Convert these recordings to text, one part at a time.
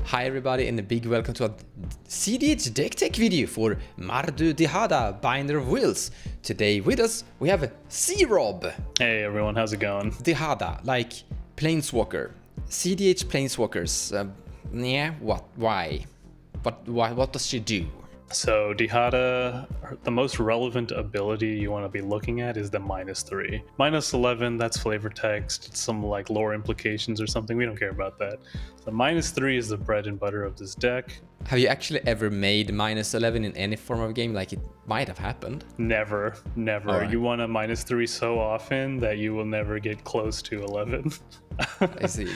Hi everybody and a big welcome to a cEDH deck tech video for Mardu Dihada, Binder of Wills. Today with us we have Zrob. Hey everyone, how's it going? Dihada, like plainswalker. cEDH plainswalkers. Yeah, what? Why? What does she do? So Dihada, the most relevant ability you want to be looking at is the -3. -11, that's flavor text, it's some like lore implications or something, we don't care about that. So -3 is the bread and butter of this deck. Have you actually ever made -11 in any form of game? Like it might have happened. Never. Right. You want a -3 so often that you will never get close to 11. I see.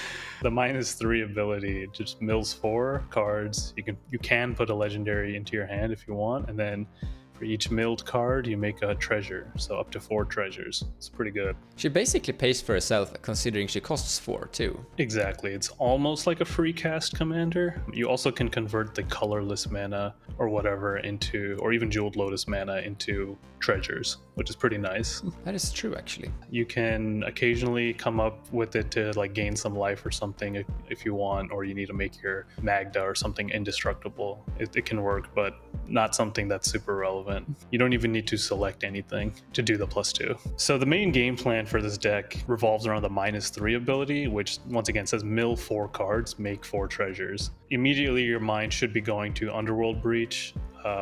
The -3 ability just mills 4 cards. You can put a legendary into your hand if you want, and then for each milled card you make a treasure, so up to 4 treasures. It's pretty good. She basically pays for herself considering she costs 4 too. Exactly, it's almost like a free cast commander. You also can convert the colorless mana or whatever into, or even jeweled lotus mana into treasures, which is pretty nice. That is true actually. You can occasionally come up with it to like gain some life or something if you want, or you need to make your Magda or something indestructible. It can work, but not something that's super relevant. You don't even need to select anything to do the +2. So the main game plan for this deck revolves around the -3 ability, which once again says mill 4 cards, make 4 treasures. Immediately your mind should be going to Underworld Breach.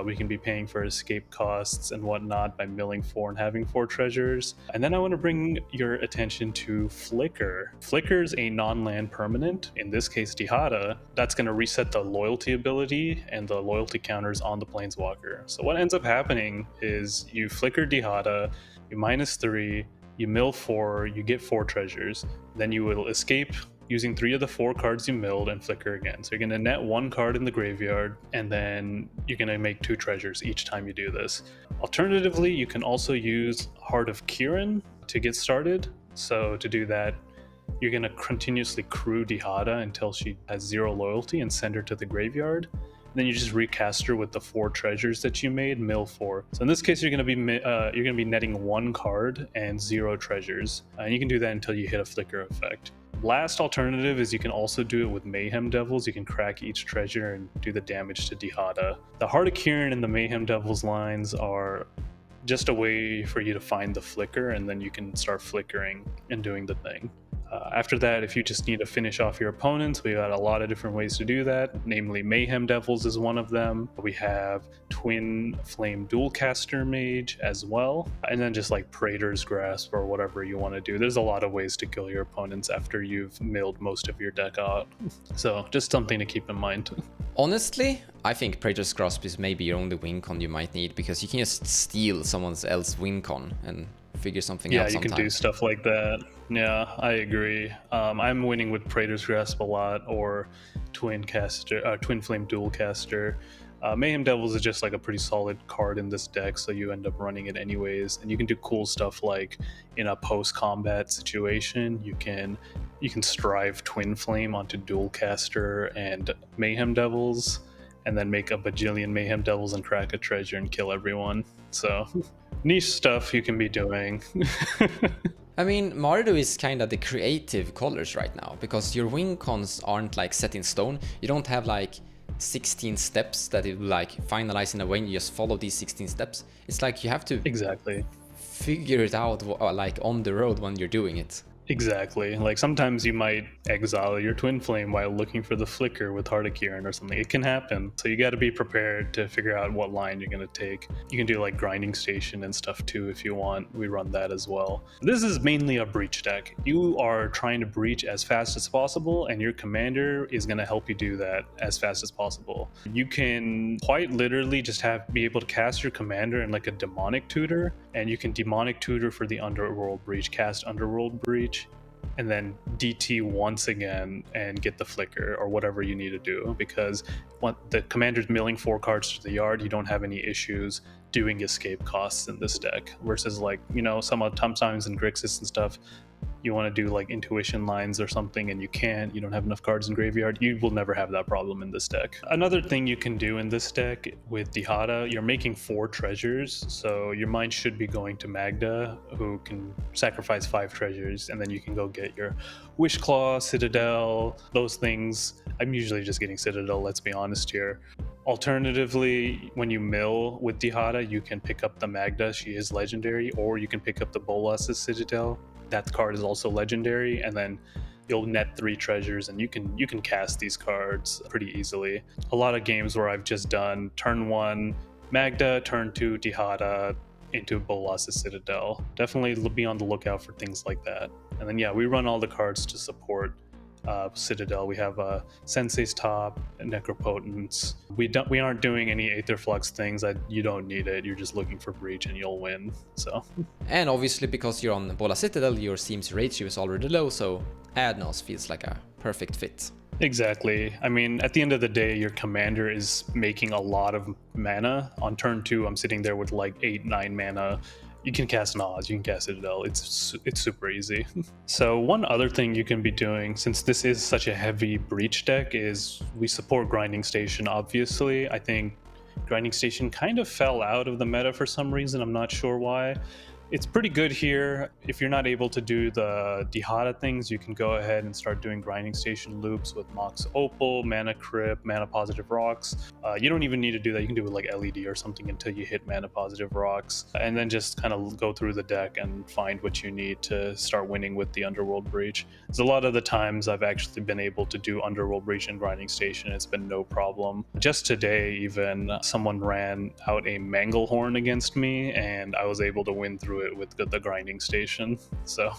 We can be paying for escape costs and whatnot by milling 4 and having 4 treasures. And then I want to bring your attention to Flicker. Flicker's a non-land permanent, in this case Dihada, that's going to reset the loyalty ability and the loyalty counters on the Plainswalker. So what ends up happening is you flicker Dihada, you -3, you mill 4, you get 4 treasures, then you will escape using 3 of the 4 cards you milled and flicker again. So you're going to net 1 card in the graveyard, and then you're going to make 2 treasures each time you do this. Alternatively, you can also use Heart of Kiran to get started. So to do that, you're going to continuously crew Dihada until she has 0 loyalty and send her to the graveyard. Then you just recast her with the 4 treasures that you made, mill 4. So in this case, you're going to be netting 1 card and 0 treasures, and you can do that until you hit a flicker effect. Last alternative is you can also do it with Mayhem Devils. You can crack each treasure and do the damage to Dihada. The Heart of Kiran and the Mayhem Devils lines are just a way for you to find the flicker, and then you can start flickering and doing the thing. After that, if you just need to finish off your opponents, we got a lot of different ways to do that, namely Mayhem Devils is one of them. We have Twin Flame Dualcaster Mage as well, and then just like Praetor's Grasp or whatever you want to do. There's a lot of ways to kill your opponents after you've milled most of your deck out. So just something to keep in mind. Honestly, I think Praetor's Grasp is maybe your only win con you might need, because you can just steal someone else's win con and figure something out Yeah, you sometime. can do stuff like that. Yeah, I agree. I'm winning with Praetor's Grasp a lot, or Twin Flame Dualcaster. Mayhem Devils is just like a pretty solid card in this deck, so you end up running it anyways. And you can do cool stuff like in a post-combat situation, you can strive Twin Flame onto Dualcaster and Mayhem Devils, and then make a bajillion Mayhem Devils and crack a treasure and kill everyone. So niche stuff you can be doing. I mean, Mardu is kind of the creative colors right now, because your win cons aren't like set in stone. You don't have like 16 steps that it will like finalize in a way, and you just follow these 16 steps. It's like you have to Exactly. figure it out like on the road when you're doing it. Exactly. Like sometimes you might exile your Twin Flame while looking for the flicker with Heart of Kiran or something. It can happen. So you got to be prepared to figure out what line you're going to take. You can do like Grinding Station and stuff too if you want. We run that as well. This is mainly a breach deck. You are trying to breach as fast as possible, and your commander is going to help you do that as fast as possible. You can quite literally just be able to cast your commander in like a demonic tutor, and you can demonic tutor for the underworld breach, cast underworld breach, and then DT once again and get the flicker or whatever you need to do, because when the commander's milling 4 cards to the yard, you don't have any issues doing escape costs in this deck, versus like, you know, sometimes in Grixis and stuff, you want to do like intuition lines or something and you can't, you don't have enough cards in graveyard, you will never have that problem in this deck. Another thing you can do in this deck with Dihada, you're making 4 treasures, so your mind should be going to Magda, who can sacrifice 5 treasures, and then you can go get your Wish Claw, Citadel, those things. I'm usually just getting Citadel, let's be honest here. Alternatively, when you mill with Dihada, you can pick up the Magda, she is legendary, or you can pick up the Bolas's Citadel. That card is also legendary, and then you'll net 3 treasures, and you can cast these cards pretty easily. A lot of games where I've just done turn 1 Magda, turn 2 Dihada into Bolas's Citadel. Definitely be on the lookout for things like that. And then yeah, we run all the cards to support Citadel. We have Sensei's Top, Necropotence. We aren't doing any Aether Flux things. You don't need it. You're just looking for Breach and you'll win. So. And obviously because you're on Bola Citadel, your Seam's ratio is already low, so Adnos feels like a perfect fit. Exactly. I mean, at the end of the day, your commander is making a lot of mana. On turn 2, I'm sitting there with like 8-9 mana. You can cast Nas, you can cast Citadel, it's super easy. So one other thing you can be doing, since this is such a heavy Breach deck, is we support Grinding Station, obviously. I think Grinding Station kind of fell out of the meta for some reason, I'm not sure why. It's pretty good here. If you're not able to do the Dihada things, you can go ahead and start doing Grinding Station loops with Mox Opal, Mana Crypt, Mana Positive Rocks. You don't even need to do that. You can do it like LED or something until you hit Mana Positive Rocks. And then just kind of go through the deck and find what you need to start winning with the Underworld Breach. Because a lot of the times I've actually been able to do Underworld Breach and Grinding Station. It's been no problem. Just today even, someone ran out a Manglehorn against me and I was able to win through it with the Grinding Station. So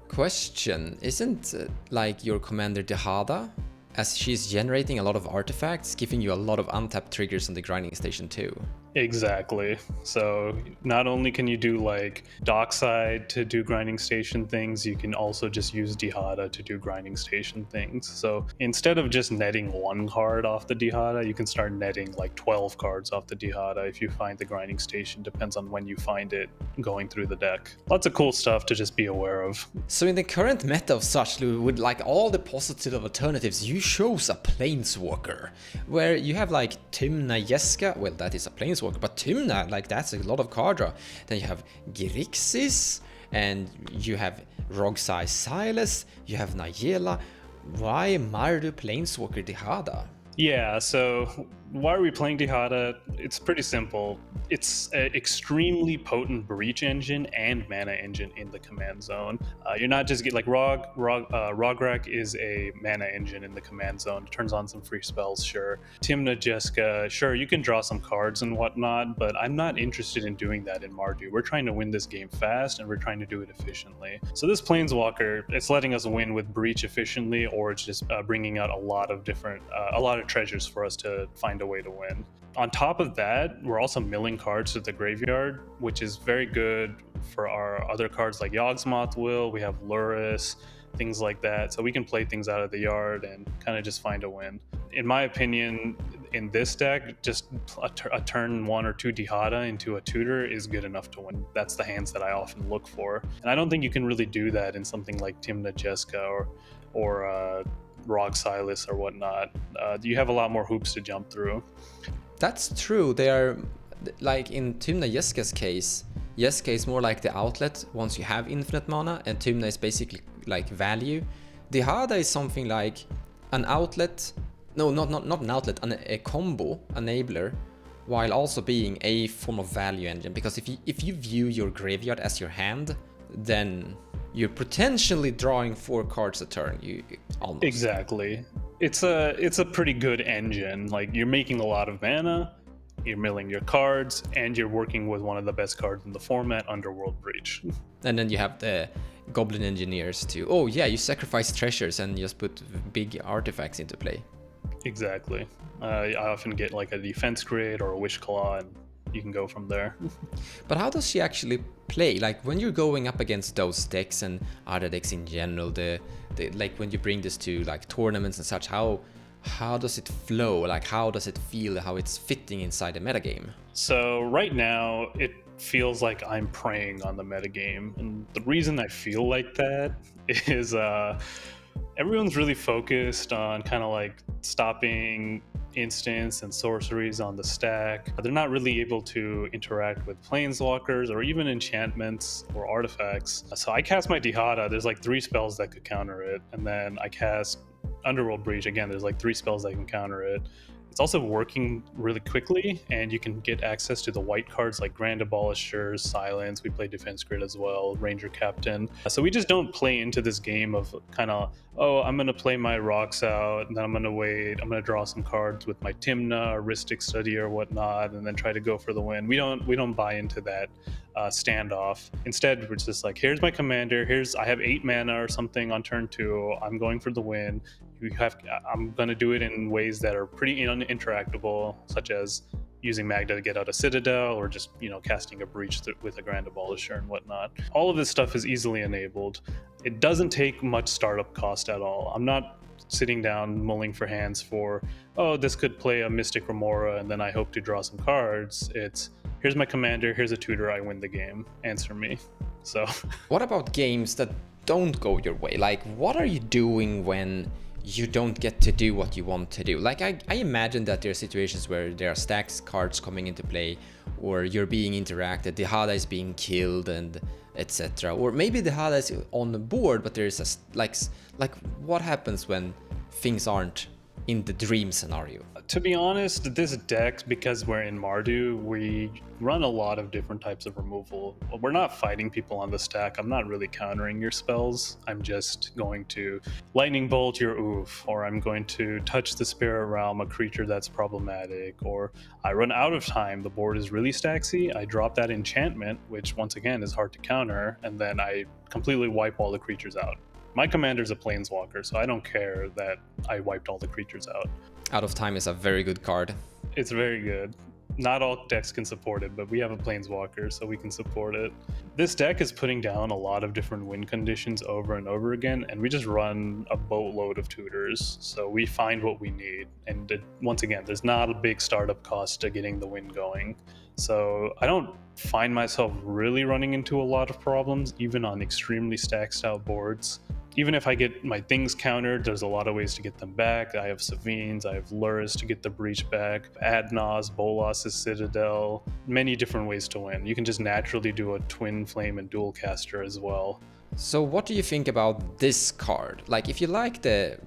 Question, isn't like your commander Dihada, as she's generating a lot of artifacts, giving you a lot of untapped triggers on the Grinding Station too? Exactly. So not only can you do like Dockside to do Grinding Station things, you can also just use Dihada to do Grinding Station things. So instead of just netting 1 card off the Dihada, you can start netting like 12 cards off the Dihada if you find the Grinding Station. Depends on when you find it going through the deck. Lots of cool stuff to just be aware of. So in the current meta of such, with like all the positive alternatives, you chose a Plainswalker, where you have like Tymna Jeska, well that is a Plainswalker, but Tymna, like that's a lot of card draw. Then you have Grixis, and you have Rogsai Silas, you have Nayela. Why Mardu Plainswalker Dihada? Yeah, so why are we playing Dihada? It's pretty simple. It's an extremely potent Breach engine and mana engine in the command zone. You're not just like Rograk is a mana engine in the command zone. It turns on some free spells, sure. Tymna Jeska, sure, you can draw some cards and whatnot, but I'm not interested in doing that in Mardu. We're trying to win this game fast and we're trying to do it efficiently. So this Plainswalker, it's letting us win with Breach efficiently, or it's just bringing out a lot of treasures for us to find a way to win. On top of that, we're also milling cards to the graveyard, which is very good for our other cards like Yawgmoth Will. We have Luris, things like that. So we can play things out of the yard and kind of just find a win. In my opinion, in this deck, just a turn 1 or 2 Dihada into a tutor is good enough to win. That's the hands that I often look for. And I don't think you can really do that in something like Tymna Jeska or Rog Silas or whatnot. You have a lot more hoops to jump through. That's true. They are like in Tymna Jeska's case. Jeska is more like the outlet once you have infinite mana, and Tymna is basically like value. Dihada is something like an outlet. No, not an outlet, a combo enabler, while also being a form of value engine. Because if you view your graveyard as your hand, then you're potentially drawing 4 cards a turn. You almost. Exactly. It's a pretty good engine. Like, you're making a lot of mana, you're milling your cards, and you're working with one of the best cards in the format, Underworld Breach. And then you have the Goblin Engineers too. Oh yeah, you sacrifice treasures and just put big artifacts into play. Exactly. I often get like a defense grid or a Wish Claw, and you can go from there. But how does she actually play? Like when you're going up against those decks and other decks in general, the like when you bring this to like tournaments and such, how does it flow? Like how does it feel? How it's fitting inside the metagame? So right now, feels like I'm preying on the metagame. And the reason I feel like that is everyone's really focused on kind of like stopping instants and sorceries on the stack. They're not really able to interact with planeswalkers or even enchantments or artifacts. So I cast my Dihada, there's like 3 spells that could counter it, and then I cast Underworld Breach, again there's like 3 spells that can counter it. It's also working really quickly, and you can get access to the white cards like Grand Abolishers, Silence. We play Defense Grid as well, Ranger Captain. So we just don't play into this game of kind of, oh, I'm going to play my rocks out, and then I'm going to wait. I'm going to draw some cards with my Timna or Rhystic Study or whatnot, and then try to go for the win. We don't buy into that standoff. Instead, we're just like, here's my commander. I have 8 mana or something on turn 2. I'm going for the win. I'm going to do it in ways that are pretty interactable, such as using Magda to get out of Citadel, or just casting a breach with a Grand Abolisher and whatnot. All of this stuff is easily enabled. It doesn't take much startup cost at all. I'm not sitting down mulling for hands for, oh, this could play a Mystic Remora and then I hope to draw some cards. It's, here's my commander, here's a tutor, I win the game. Answer me. So what about games that don't go your way? Like, what are you doing when you don't get to do what you want to do? Like, I imagine that there are situations where there are stacks cards coming into play, or you're being interacted, Dihada is being killed, and etc. Or maybe Dihada is on the board, but there is a like what happens when things aren't in the dream scenario? To be honest, this deck, because we're in Mardu, we run a lot of different types of removal. We're not fighting people on the stack. I'm not really countering your spells. I'm just going to lightning bolt your oof, or I'm going to touch the spirit realm, a creature that's problematic, or I run out of time, the board is really stacksy, I drop that enchantment, which once again is hard to counter, and then I completely wipe all the creatures out. My commander's a planeswalker, so I don't care that I wiped all the creatures out. Out of Time is a very good card. It's very good. Not all decks can support it, but we have a planeswalker, so we can support it. This deck is putting down a lot of different win conditions over and over again, and we just run a boatload of tutors, so we find what we need. And once again, there's not a big startup cost to getting the win going. So I don't find myself really running into a lot of problems, even on extremely stacked out boards. Even if I get my things countered, there's a lot of ways to get them back. I have Savines, I have Luris to get the breach back, Adnos, Bolas' Citadel, many different ways to win. You can just naturally do a Twin Flame and Dual Caster as well. So what do you think about this card? Like, if you like the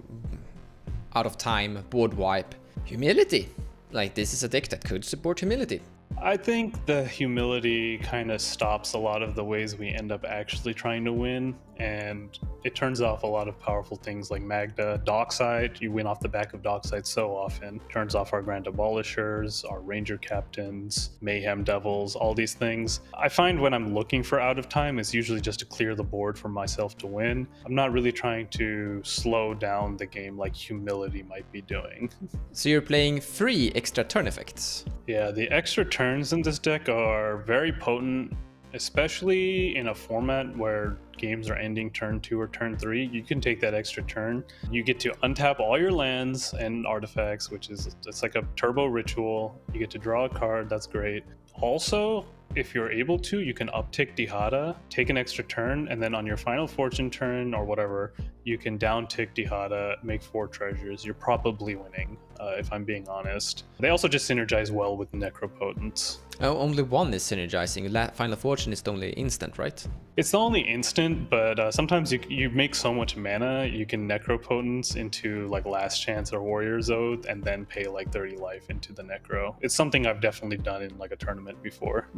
Out of Time, board wipe, Humility, like this is a deck that could support Humility. I think the humility kind of stops a lot of the ways we end up actually trying to win, and it turns off a lot of powerful things like Magda. Dockside, you win off the back of Dockside so often. Turns off our Grand Abolishers, our Ranger Captains, Mayhem Devils, all these things. I find when I'm looking for Out of Time, it's usually just to clear the board for myself to win. I'm not really trying to slow down the game like humility might be doing. So you're playing 3 extra turn effects. Yeah, the extra turns in this deck are very potent, especially in a format where games are ending turn 2 or turn 3. You can take that extra turn. You get to untap all your lands and artifacts, which is, it's like a turbo ritual. You get to draw a card, that's great. Also, if you're able to, you can uptick Dihada, take an extra turn, and then on your final fortune turn or whatever, you can downtick Dihada, make 4 treasures. You're probably winning, if I'm being honest. They also just synergize well with Necropotence. Oh, only one is synergizing. Final Fortune is the only instant, right? It's the only instant, but sometimes you make so much mana, you can Necropotence into like Last Chance or Warrior's Oath, and then pay like 30 life into the Necro. It's something I've definitely done in like a tournament before.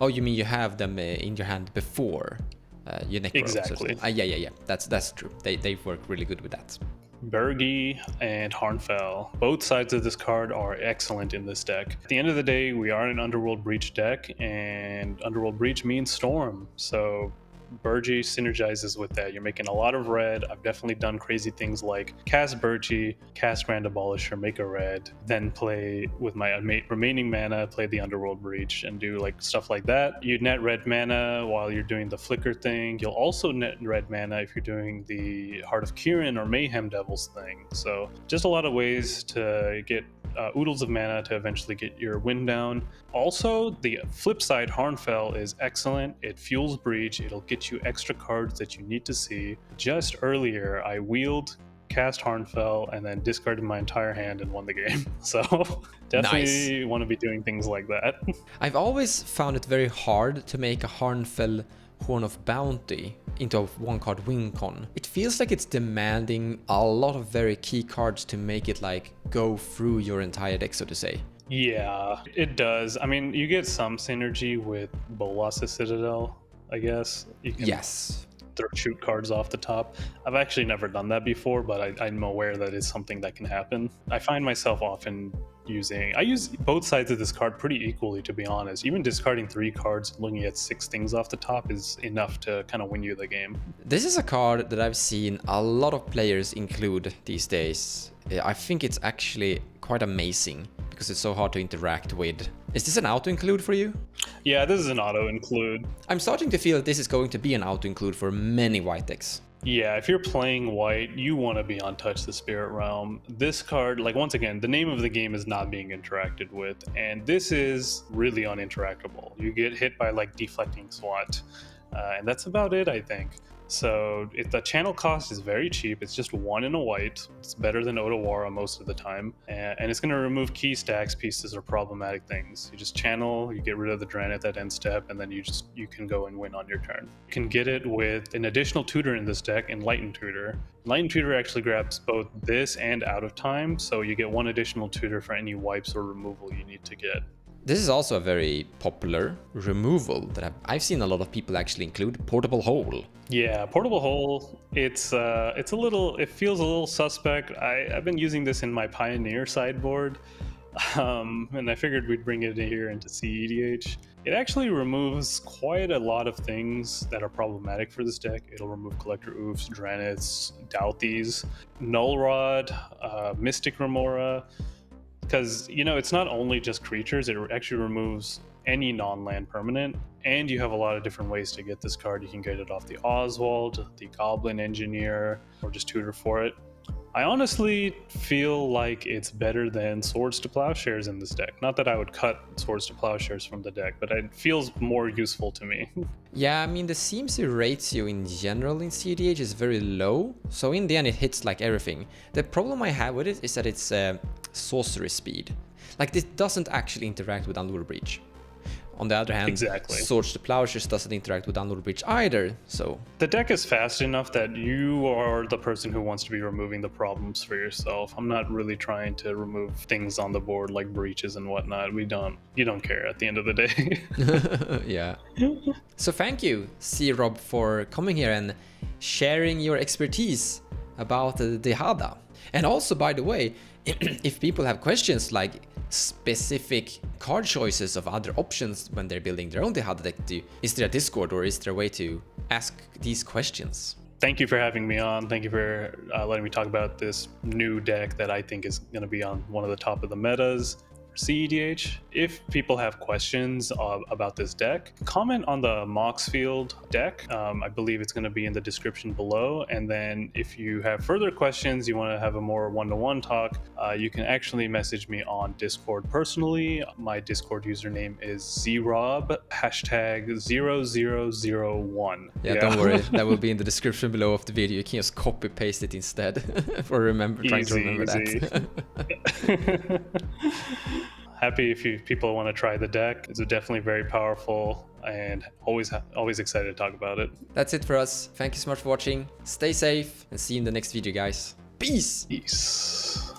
Oh, you mean you have them in your hand before you Necro? Exactly. So yeah. That's true. They work really good with that. Bergi and Harnfell. Both sides of this card are excellent in this deck. At the end of the day, we are an Underworld Breach deck, and Underworld Breach means Storm. So Bergi synergizes with that. You're making a lot of red. I've definitely done crazy things like cast Bergi, cast Grand Abolisher, make a red, then play with my remaining mana, play the Underworld Breach, and do like stuff like that. You net red mana while you're doing the Flicker thing. You'll also net red mana if you're doing the Heart of Kirin or Mayhem Devils thing. So just a lot of ways to get oodles of mana to eventually get your wind down. Also, the flip side, Harnfell is excellent. It fuels breach. It'll get you extra cards that you need to see. Just earlier, I wheeled, cast Harnfell, and then discarded my entire hand and won the game. So definitely want to be doing things like that. I've always found it very hard to make a Harnfell Horn of Bounty into a one-card win con. It feels like it's demanding a lot of very key cards to make it like go through your entire deck, so to say. Yeah, it does. I mean, you get some synergy with Bolas's Citadel, I guess. You can shoot cards off the top. I've actually never done that before, but I'm aware that it's something that can happen. I find myself often I use both sides of this card pretty equally, to be honest. Even discarding 3 cards, looking at 6 things off the top is enough to kind of win you the game. This is a card that I've seen a lot of players include these days. I think it's actually quite amazing because it's so hard to interact with. Is this an auto-include for you? Yeah, this is an auto-include. I'm starting to feel that this is going to be an auto-include for many white decks. Yeah, if you're playing white, you want to be on Touch the Spirit Realm. This card, like, once again, the name of the game is not being interacted with, and this is really uninteractable. You get hit by, like, deflecting SWAT, and that's about it, I think. So the channel cost is very cheap. It's just 1 in a white. It's better than Otawara most of the time. And it's going to remove key stacks, pieces, or problematic things. You just channel, you get rid of the Dren at that end step, and then you can go and win on your turn. You can get it with an additional tutor in this deck, Enlightened Tutor. Enlightened Tutor actually grabs both this and Out of Time, so you get 1 additional tutor for any wipes or removal you need to get. This is also a very popular removal that I've seen a lot of people actually include, Portable Hole. Yeah, Portable Hole, it feels a little suspect. I've been using this in my Pioneer sideboard, and I figured we'd bring it here into cEDH. It actually removes quite a lot of things that are problematic for this deck. It'll remove Collector Oofs, Dranits, Douthies, Null Rod, Mystic Remora, because, you know, it's not only just creatures, it actually removes any non-land permanent, and you have a lot of different ways to get this card. You can get it off the Oswald, the Goblin Engineer, or just tutor for it. I honestly feel like it's better than Swords to Plowshares in this deck. Not that I would cut Swords to Plowshares from the deck, but it feels more useful to me. Yeah, I mean, the CMC ratio in general in cEDH is very low, so in the end it hits like everything. The problem I have with it is that it's sorcery speed. Like, this doesn't actually interact with Underworld Breach. On the other hand, Swords to Plowshares doesn't interact with Underworld Breach either, so... The deck is fast enough that you are the person who wants to be removing the problems for yourself. I'm not really trying to remove things on the board like breaches and whatnot. You don't care at the end of the day. Yeah. So thank you, Zrob, for coming here and sharing your expertise about the Dihada. And also, by the way, if people have questions like specific card choices of other options when they're building their own Dihada deck, is there a Discord or is there a way to ask these questions? Thank you for having me on. Thank you for letting me talk about this new deck that I think is going to be on one of the top of the metas for cEDH. If people have questions about this deck, comment on the Moxfield deck. I believe it's going to be in the description below. And then if you have further questions, you want to have a more one-to-one talk, you can actually message me on Discord personally. My Discord username is Zrob, #0001. Yeah, don't worry. That will be in the description below of the video. You can just copy paste it instead for trying to remember that. Happy if people want to try the deck. It's definitely very powerful and always excited to talk about it. That's it for us. Thank you so much for watching. Stay safe and see you in the next video, guys. Peace! Peace.